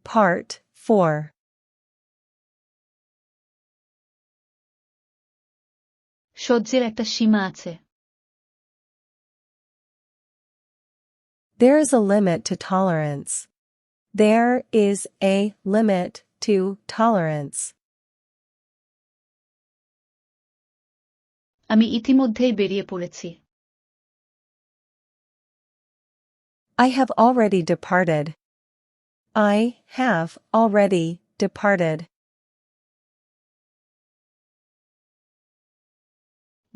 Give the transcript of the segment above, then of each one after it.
Part 4. সহ্যের একটা সীমা আছে। There is a limit to tolerance. There is a limit to tolerance. আমি ইতিমধ্যেই বেরিয়ে পড়েছি। I have already departed. I have already departed.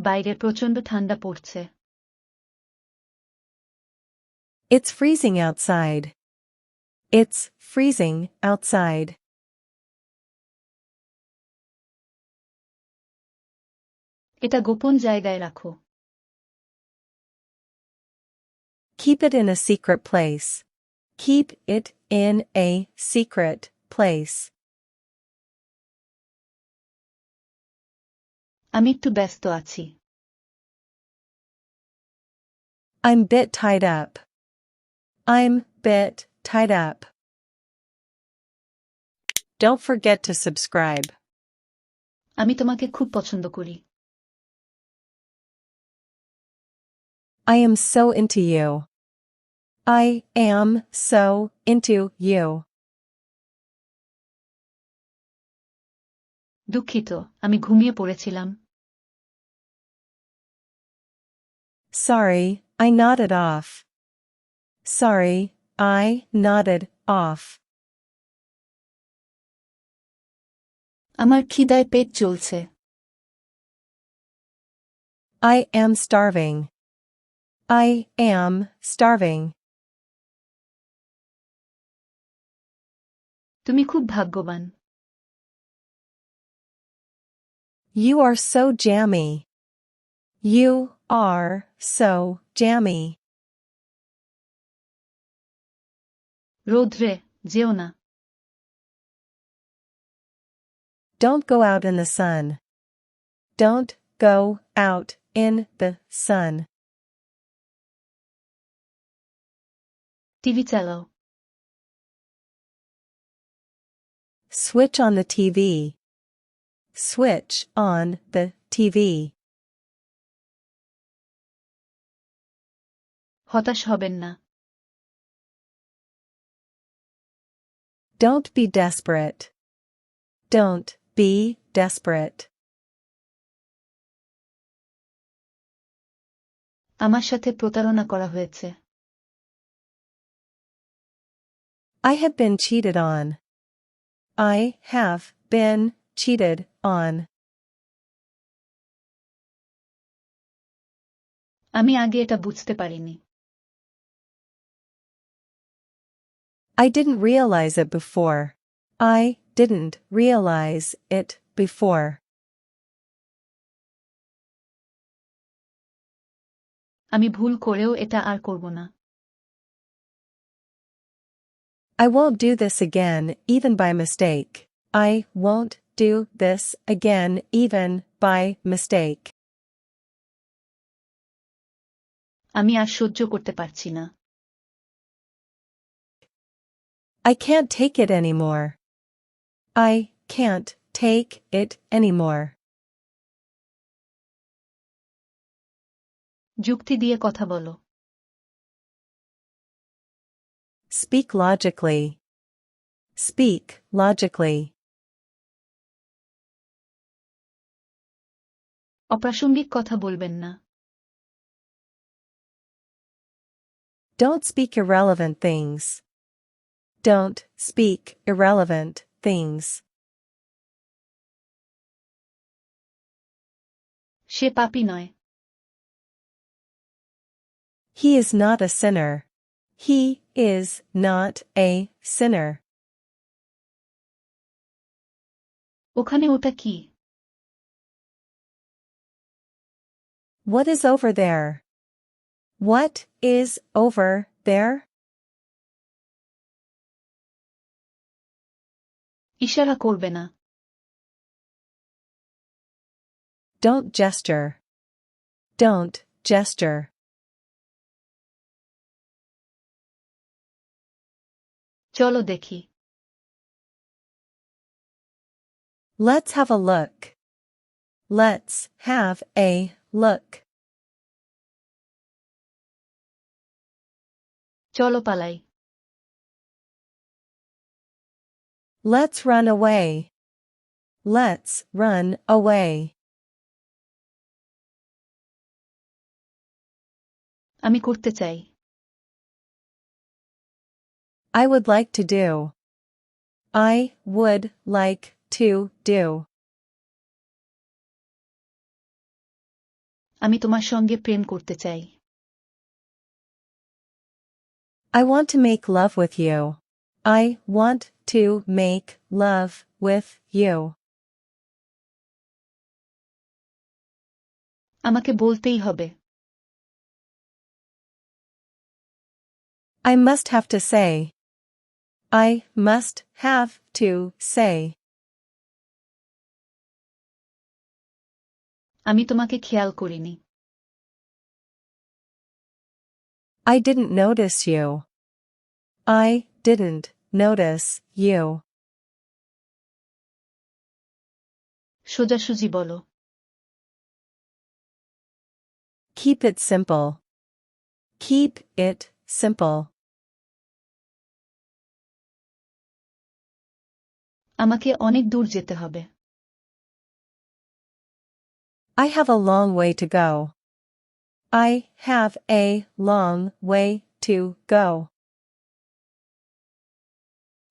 বাইরে প্রচণ্ড ঠান্ডা পড়ছে। It's freezing outside. It's freezing outside. এটা গোপন জায়গায় রাখো। Keep it in a secret place. Keep it in a secret place. আমি একটু ব্যস্ত আছি। I'm bit tied up. I'm bit tied up. Don't forget to subscribe. আমি তোমাকে খুব পছন্দ করি। I am so into you. I am so into you. দুঃখিত, আমি ঘুমিয়ে পড়েছিলাম। Sorry, I nodded off. Sorry, I nodded off. আমার খিদায় পেট জ্বলছে। I am starving. I am starving. তুমি খুব ভাগ্যবান। You are so jammy. You are so jammy. রৌদ্রে যেও না। Don't go out in the sun. Don't go out in the sun. TV চালাও। Switch on the TV. Switch on the TV. হতাশ হবেন না। Don't be desperate. Don't be desperate. আমার সাথে প্রতারণা করা হয়েছে। I have been cheated on. I have been cheated on. আমি আগে এটা বুঝতে পারিনি। I didn't realize it before. I didn't realize it before. আমি ভুল করেও এটা আর করব না। I won't do this again, even by mistake. I won't do this again, even by mistake. আমি আর সহ্য করতে পারছি না। I can't take it anymore. I can't take it anymore. যুক্তি দিয়ে কথা বলো। Speak logically. Speak logically. অপ্রাসঙ্গিক কথা বলবেন না। Don't speak irrelevant things. Don't speak irrelevant things. সে পাপী নয়। He is not a sinner. He is not a sinner. ওখানে ওটা কি? What is over there? What is over there? ইশারা করবে না। Don't gesture. Don't gesture. চলো দেখি। Let's have a look. Let's have a look. চলো পালাই। Let's run away. Let's run away. আমি করতে চাই। I would like to do. I would like to do. আমি তোমার সঙ্গে প্রেম করতে চাই। I want to make love with you. I want to make love with you. আমাকে বলতেই হবে। I must have to say. I must have to say. আমি তোমাকে খেয়াল করিনি। I didn't notice you. I didn't notice you. সোজাসুজি বলো। Keep it simple. Keep it simple. আমাকে অনেক দূর যেতে হবে। I have a long way to go. I have a long way to go.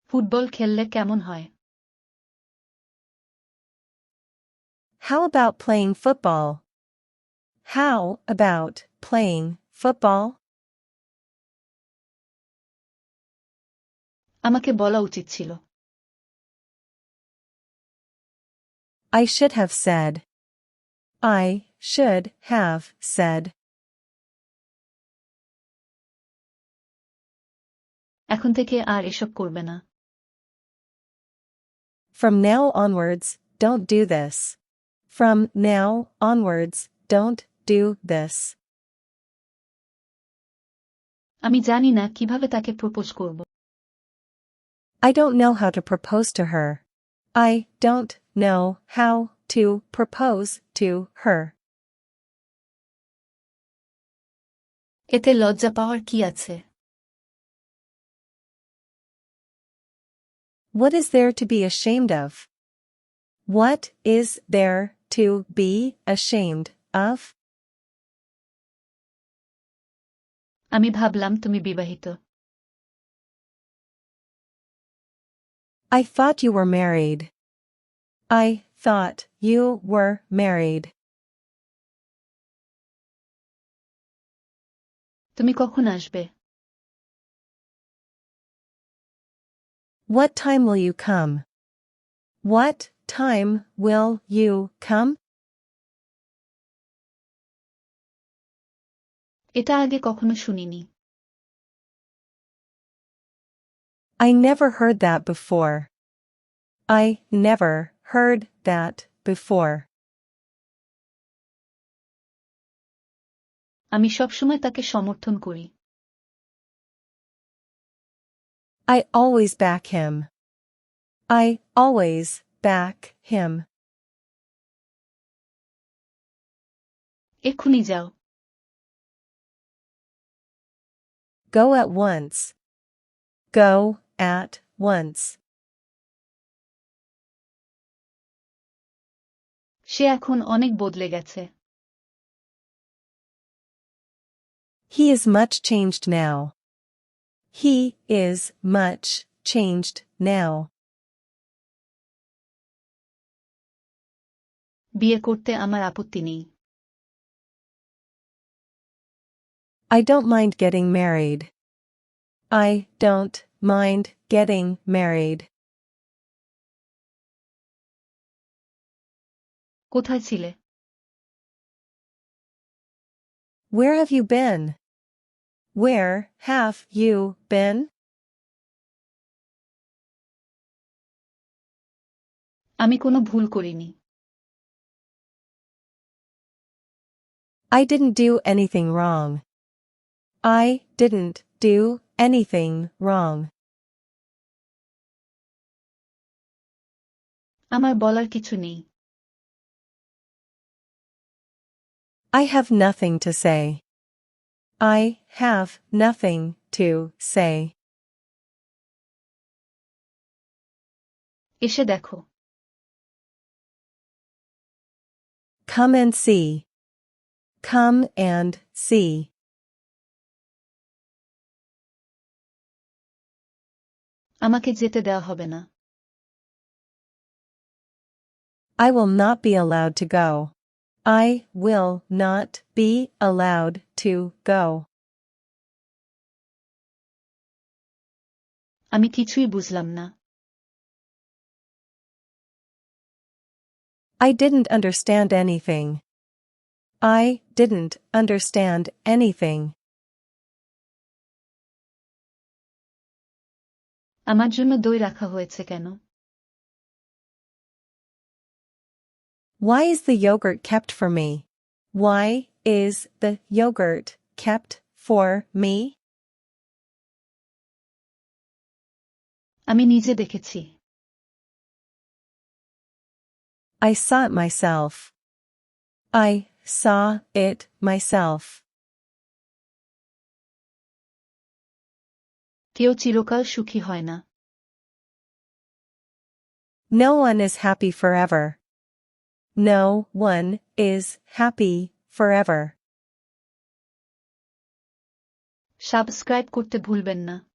Football খেললে কেমন হয়? How about playing football? How about playing football? আমাকে বলা উচিত ছিল। I should have said. I should have said. এখন থেকে আর এসব করবে না। From now onwards, don't do this. From now onwards, don't do this. আমি জানি না কিভাবে তাকে প্রপোজ করব। I don't know how to propose to her. I don't know how to propose to her. এতে লজ্জা পাওয়ার কি আছে? What is there to be ashamed of? What is there to be ashamed of? আমি ভাবলাম তুমি বিবাহিত। I thought you were married. I thought you were married. তুমি কখন আসবে? What time will you come? What time will you come? এটা আগে কখনো শুনিনি। I never heard that before. I never heard that before. আমি সবসময় তাকে সমর্থন করি। I always back him. I always back him. এক্ষুনি যাও। Go at once. Go at once. সে এখন অনেক বদলে গেছে। He is much changed now. He is much changed now. বিয়ে করতে আমার আপত্তি নেই। I don't mind getting married. I don't mind getting married. কোথায় ছিলে? Where have you been? Where have you been? আমি কোনো ভুল করিনি। I didn't do anything wrong. I didn't do anything wrong. আমার বলার কিছু নেই। I have nothing to say. I have nothing to say. এসে দেখো। Come and see. Come and see. আমাকে যেতে দেওয়া হবে না। I will not be allowed to go. I will not be allowed to go. আমি কিছুই বুঝলাম না। I didn't understand anything. I didn't understand anything. আমার জন্য দই রাখা হয়েছে কেন? Why is the yogurt kept for me? Why is the yogurt kept for me? আমি নিজে দেখেছি। I saw it myself. I saw it myself. কেউ চিরকাল সুখী হয় না। No one is happy forever. No one is happy forever. Subscribe করতে ভুলবেন না।